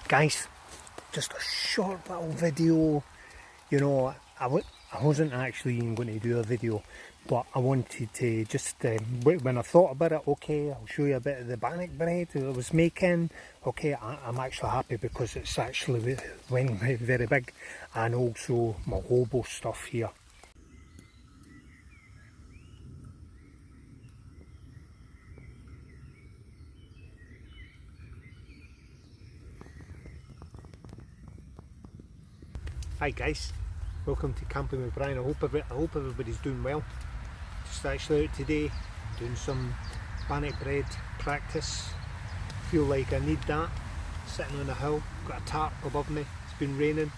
Guys, just a short little video. You know, I wasn't actually even going to do a video, but I wanted to just, when I thought about it, okay, I'll show you a bit of the bannock bread that I was making. Okay, I'm actually happy because it's actually went very big, and also my hobo stuff here. Hi guys, welcome to Camping with Brian. I hope everybody's doing well. Just actually out today doing some bannock bread practice. Feel like I need that. Sitting on a hill, got a tarp above me, it's been raining.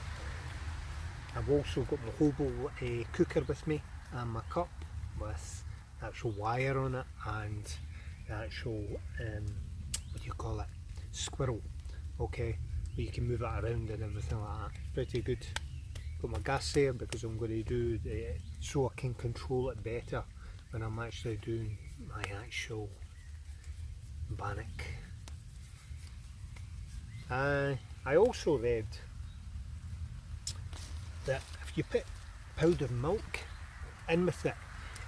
I've also got my hobo cooker with me and my cup with the actual wire on it and the actual, what do you call it, squirrel, okay, where you can move it around and everything like that. Pretty good. Got my gas there because I'm going to do so I can control it better when I'm actually doing my actual bannock. I also read that if you put powdered milk in with it,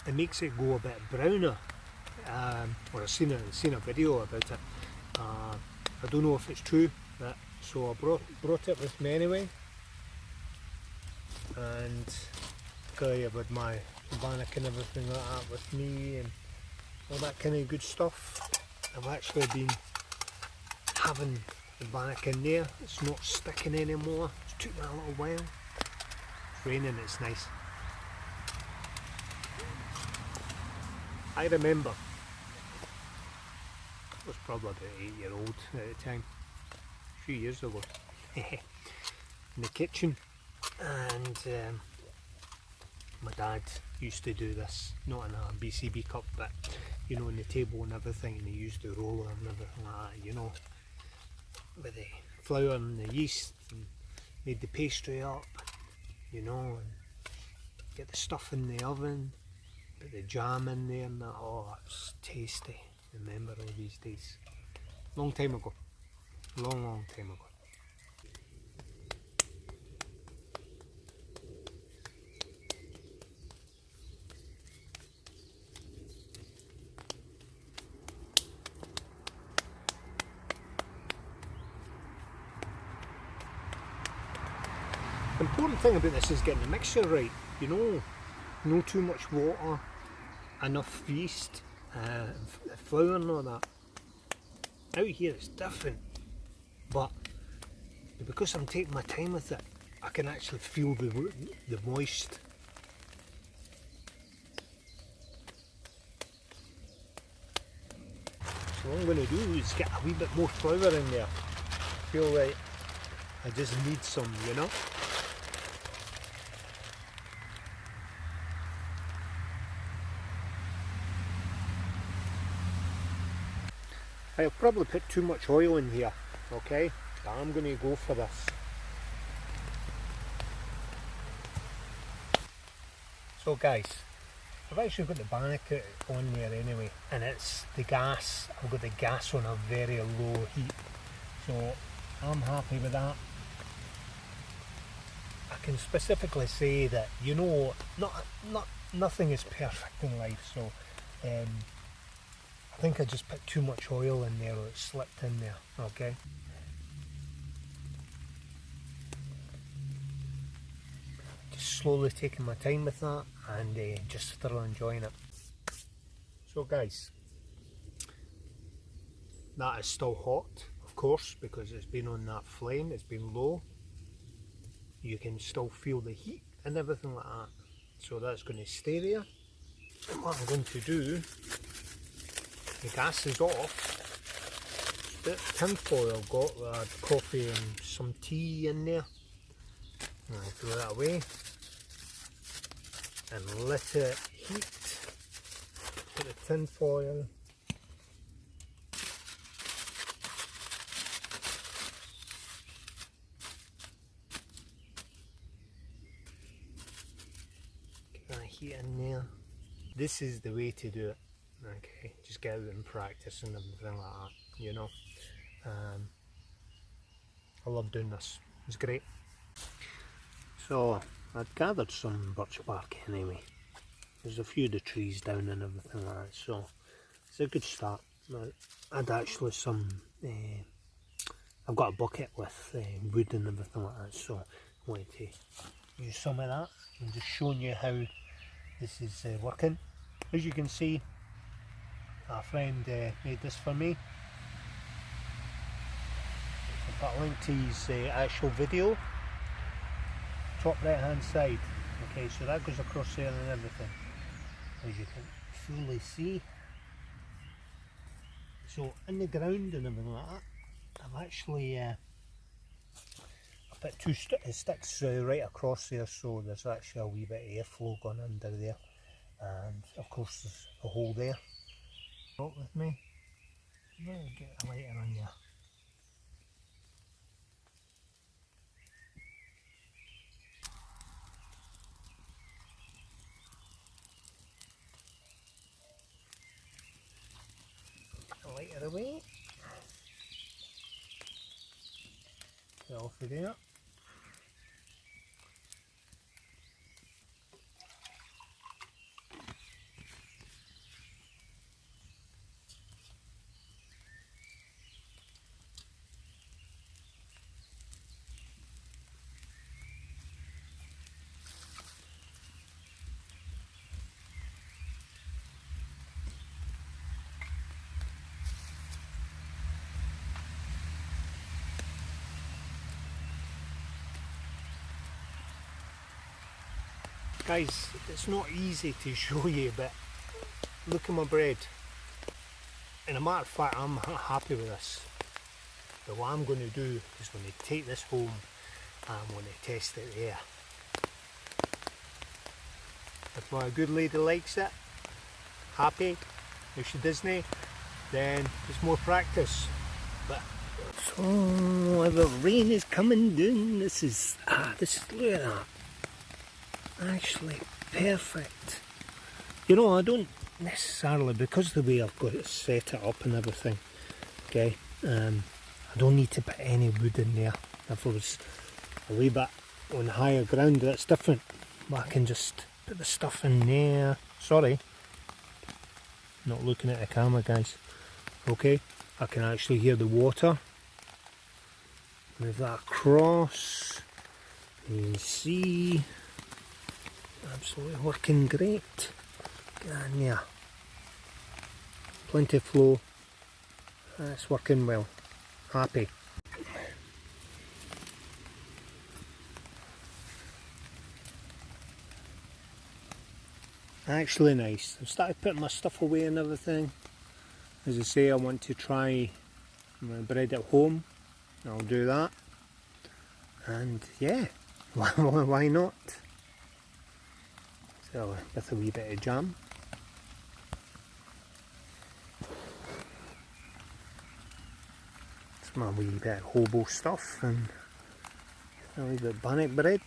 it makes it go a bit browner. Or I've seen a video about it. I don't know if it's true, but so I brought it with me anyway. And got here with my bannock and everything like that with me and all that kind of good stuff. I've actually been having the bannock in there. It's not sticking anymore. It took me a little while. It's raining, it's nice. I remember I was probably about 8-year-old at the time, a few years ago, in the kitchen. And my dad used to do this, not in a BCB cup, but you know, on the table and everything, and he used the roller and everything like that, you know, with the flour and the yeast, and made the pastry up, you know, and get the stuff in the oven, put the jam in there, and that. Oh, it was tasty. Remember all these days. Long time ago, long time ago. The important thing about this is getting the mixture right, you know, no too much water, enough yeast, flour and all that. Out here it's different, but because I'm taking my time with it, I can actually feel the moist. So what I'm going to do is get a wee bit more flour in there. I feel like I just need some, you know. I'll probably put too much oil in here, okay, but I'm going to go for this. So guys, I've actually got the bannock on there anyway, and it's the gas. I've got the gas on a very low heat, so I'm happy with that. I can specifically say that, you know, nothing is perfect in life, so I think I just put too much oil in there, or it slipped in there, okay? Just slowly taking my time with that and just thoroughly enjoying it. So guys, that is still hot, of course, because it's been on that flame, it's been low. You can still feel the heat and everything like that. So that's going to stay there. And what I'm going to do, the gas is off. The tin foil got coffee and some tea in there. And I throw that away and let it heat. Put the tin foil. Get that heat in there. This is the way to do it. Okay, just get out and practice and everything like that, you know. I love doing this. It's great. So I'd gathered some birch bark anyway. There's a few of the trees down and everything like that, so it's a good start. I'd actually I've got a bucket with wood and everything like that, so I wanted to use some of that. I'm just showing you how this is working. As you can see, a friend made this for me. I'll put a link to his actual video, top right hand side. Okay, so that goes across there and everything, as you can fully see. So in the ground and everything like that, I've actually I put two sticks right across there, so there's actually a wee bit of airflow going under there, and of course there's a hole there. Walk with me. I'm going to get a lighter on you. A lighter away. Get off of there. Guys, it's not easy to show you, but look at my bread. And a matter of fact, I'm happy with this. But what I'm going to do is going to take this home and I'm going to test it there. If my good lady likes it, happy. If she doesn't, then there's more practice. But so the rain is coming down. This is look at that. Actually perfect. You know, I don't necessarily, because of the way I've got it set it up and everything, okay, I don't need to put any wood in there. If it was a wee bit on higher ground, that's different, but I can just put the stuff in there. Sorry, not looking at the camera, guys. Okay, I can actually hear the water. Move that across. You can see absolutely working great. And yeah, plenty of flow. That's working well. Happy. Actually nice. I've started putting my stuff away and everything. As I say, I want to try my bread at home. I'll do that. And yeah, why not? So with a wee bit of jam. It's my wee bit of Hobo stuff and a wee bit of Bannock bread.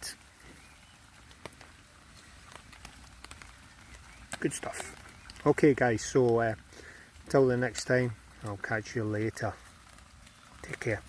Good stuff. Okay guys, so till the next time, I'll catch you later. Take care.